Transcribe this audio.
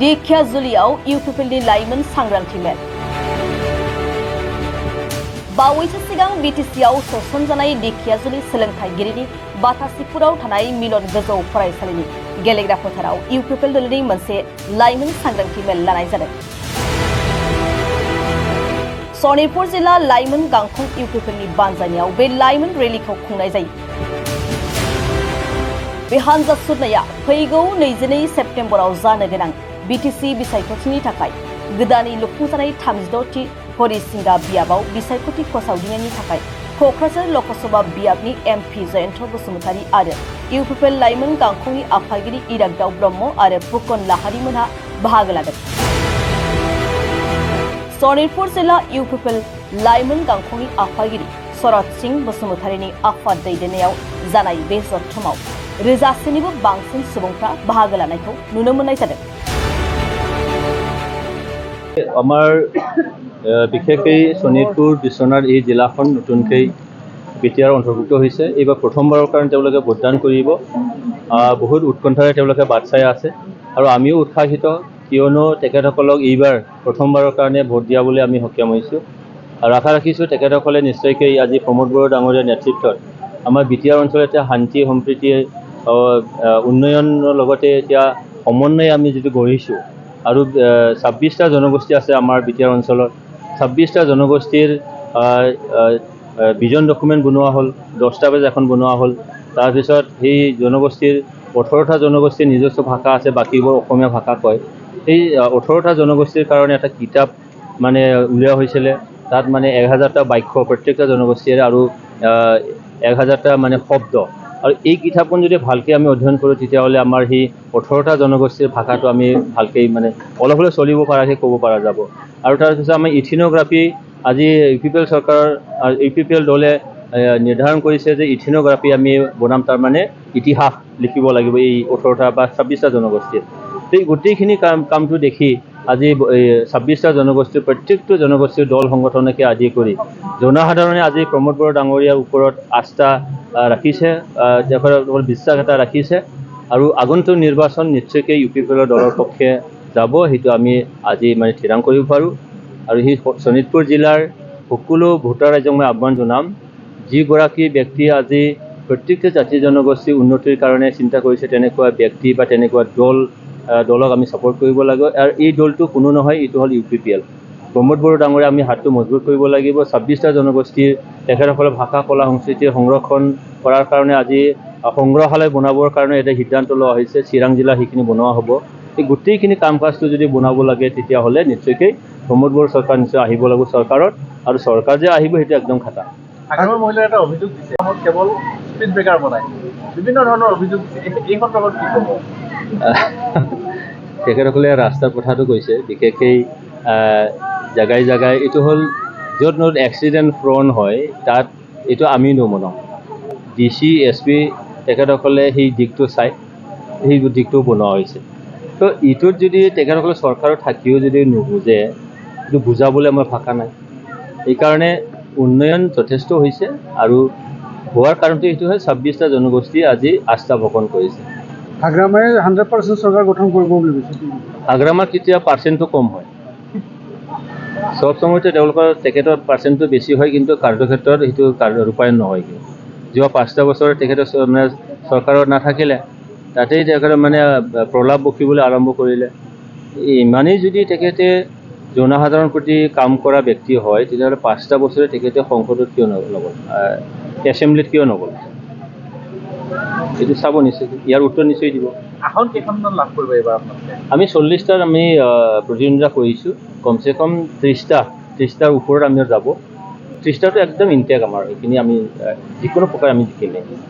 दिखियाजुलियाव इउपिपिएलनि लाइमोन सांग्रांथि मेल बावैसो सिगां बिटिसिआव सोसनजानाय दिखियाजुलि सोलोंथाइगिरिनि बातासिपुराव थानाय मिलन गोजौ फरायसालिनि गेलेग्रा फोथाराव इउपिपिएल दलनि मोनसे लाइमोन सांग्रांथि मेल लानाय जादों। सनितपुर जिल्ला लाइमोन गांखं इउपिपिएलनि बानजायनायाव बे लाइमोन रेलीखौ खुंनाय जायो। बे हानजा सुरनाया फैगौ 22 सेप्तेम्बराव जानो गोनां बिटिसि बिसायख'थिनि थाखाय गोदानै लुफुंजानाय 36थि हरिसिंगा बियाबाव बिसायख'थि फोसावदिंनायनि थाखाय क'क्राझार लकसभा बियाबनि एमपि जयन्त बसुमतारी आरो इउपिपिएल लाइमोन गांखंनि आफादगिरि इरागदाव ब्रह्म आरो फुकन लाहारीमोनहा बाहागो लादों। सनितपुर जिल्ला इउपिपिएल लाइमोन गांखंनि आफादगिरि शरद सिंह बसुमतारीनि आफाद दैदेननायाव जानाय बे जथुमाव रोजासेनिबो बांसिन सुबुंफ्रा बाहागो लानायखौ नुनो मोननाय जादों। আমাৰ বিশেষকৈ শোণিতপুৰ বিশ্বনাথ এই জিলাখন নতুনকৈ বিটিআৰ অন্তৰ্ভুক্ত হৈছে। এইবাৰ প্ৰথমবাৰৰ কাৰণে তেওঁলোকে ভোটদান কৰিব। বহুত উৎকণ্ঠাৰে তেওঁলোকে বাট চাই আছে আৰু আমিও উৎসাহিত, কিয়নো তেখেতসকলক এইবাৰ প্ৰথমবাৰৰ কাৰণে ভোট দিয়াবলৈ আমি সক্ষম হৈছোঁ আৰু আশা ৰাখিছোঁ তেখেতসকলে নিশ্চয়কৈ আজি প্ৰমোদ বড়ো ডাঙৰীয়াৰ নেতৃত্বত আমাৰ বিটিআৰ অঞ্চলত এতিয়া শান্তি সম্প্ৰীতি উন্নয়নৰ লগতে এতিয়া সমন্বয় আমি যিটো গঢ়িছোঁ আৰু 26টা জনগোষ্ঠী আছে আমাৰ বিটিআৰ অঞ্চলত। 26টা জনগোষ্ঠীৰ ভিজন ডকুমেণ্ট বনোৱা হ'ল, দস্তাবেজ এখন বনোৱা হ'ল। তাৰপিছত সেই জনগোষ্ঠীৰ 18টা জনগোষ্ঠীৰ নিজস্ব ভাষা আছে, বাকীবোৰ অসমীয়া ভাষা কয়। সেই 18টা জনগোষ্ঠীৰ কাৰণে এটা কিতাপ মানে উলিওৱা হৈছিলে। তাত মানে 1000টা বাক্য প্ৰত্যেকটা জনগোষ্ঠীৰে আৰু 1000টা মানে শব্দ। আৰু এই কিতাপখন যদি ভালকৈ আমি অধ্যয়ন কৰোঁ তেতিয়াহ'লে আমাৰ সেই 18টা জনগোষ্ঠীৰ ভাষাটো আমি ভালকৈ মানে অলপ হ'লেও চলিব পৰাকৈ ক'ব পৰা যাব। আৰু তাৰপিছত আমাৰ ইথিনোগ্ৰাফী আজি ইউপিপিএল চৰকাৰৰ ইউপিপিএল দলে নিৰ্ধাৰণ কৰিছে যে ইথিনোগ্ৰাফী আমি বনাম, তাৰমানে ইতিহাস লিখিব লাগিব এই 18টা বা 26টা জনগোষ্ঠীৰ। এই গোটেইখিনি কামটো দেখি আজি 26টা জনগোষ্ঠীৰ প্ৰত্যেকটো জনগোষ্ঠীৰ দল সংগঠনকে আদি কৰি জনসাধাৰণে আজি প্ৰমোদ বড়ো ডাঙৰীয়াৰ ওপৰত আস্থা ৰাখিছে, তেখেতৰ বিশ্বাস এটা ৰাখিছে আৰু আগন্তুক নিৰ্বাচন নিশ্চয়কৈ ইউপিপিএলৰ দলৰ পক্ষে যাব, সেইটো আমি আজি মানে থিৰাং কৰিব পাৰোঁ। আৰু সেই শোণিতপুৰ জিলাৰ সকলো ভোটাৰ ৰাইজক মই আহ্বান জনাম, যিগৰাকী ব্যক্তিয়ে আজি প্ৰত্যেকটো জাতি জনগোষ্ঠীৰ উন্নতিৰ কাৰণে চিন্তা কৰিছে তেনেকুৱা ব্যক্তি বা তেনেকুৱা দলক আমি ছাপোৰ্ট কৰিব লাগে। আৰু এই দলটো কোনো নহয়, এইটো হ'ল ইউপিপিএল। প্ৰমোদ বড়ো ডাঙৰীয়া আমি হাতটো মজবুত কৰিব লাগিব। 26টা জনগোষ্ঠীৰ তেখেতসকলৰ ভাষা কলা সংস্কৃতিৰ সংৰক্ষণ কৰাৰ কাৰণে আজি সংগ্ৰহালয় বনাবৰ কাৰণে এটা সিদ্ধান্ত লোৱা হৈছে। চিৰাং জিলাত সেইখিনি বনোৱা হ'ব। এই গোটেইখিনি কাম কাজটো যদি বনাব লাগে তেতিয়াহ'লে নিশ্চয়কৈ প্ৰমোদ বড়ো চৰকাৰ নিশ্চয় আহিব লাগিব চৰকাৰত, আৰু চৰকাৰ যে আহিব সেইটো একদম খাটা। আগৰ মহিলাৰ এটা অভিযোগ দিছে, কেৱল স্পীড ব্ৰেকাৰ বনায়, বিভিন্ন ধৰণৰ অভিযোগ দিছে, এই সন্দৰ্ভত কি ক'ব? তেখেতসকলে ৰাস্তাৰ কথাটো কৈছে, বিশেষকৈ জেগাই জেগাই এইটো হ'ল য'ত য'ত এক্সিডেণ্ট প্ৰ'ন হয় তাত এইটো আমি নবনাওঁ। ডিচি SP তেখেতসকলে সেই দিশটো চাই সেই দিশটো বনোৱা হৈছে। তো ইটোত যদি তেখেতসকলে চৰকাৰত থাকিও যদি নুবুজে, এইটো বুজাবলৈ আমাৰ ভাষা নাই। সেইকাৰণে উন্নয়ন যথেষ্ট হৈছে আৰু হোৱাৰ কাৰণটো এইটো হয় 26টা জনগোষ্ঠী আজি আস্থা ভকন কৰিছে। হাগ্ৰামাই 100% চৰকাৰ গঠন কৰিব বুলি কৈছে। হাগ্ৰামাৰ কেতিয়া পাৰ্চেণ্টটো কম হয়, চব সময়তে তেখেতৰ পাৰ্চেণ্টটো বেছি হয়, কিন্তু কাৰ্যক্ষেত্ৰত সেইটো ৰূপায়ণ নহয়। যোৱা 5টা বছৰ তেখেতৰ মানে চৰকাৰত নাথাকিলে, তাতেই তেখেতে মানে প্ৰলাপ বকিবলৈ আৰম্ভ কৰিলে। ইমানেই যদি তেখেতে জনসাধাৰণৰ প্ৰতি কাম কৰা ব্যক্তি হয় তেতিয়াহ'লে 5টা বছৰে তেখেতে সংসদত কিয় নগ'ল, এছেম্বলিত কিয় নগ'ল, এইটো চাব নিশ্চয়, ইয়াৰ উত্তৰ নিশ্চয় দিব। আসন কেইখনমান লাভ কৰিব এইবাৰ আপোনালোকে? আমি 40টাৰ আমি প্ৰতিদ্বন্দ্বিতা কৰিছোঁ, কমচে কম 30টাৰ ওপৰত আমি যাব। 30টাটো একদম ইনটেক আমাৰ, সেইখিনি আমি যিকোনো প্ৰকাৰে আমি জিকিমেই।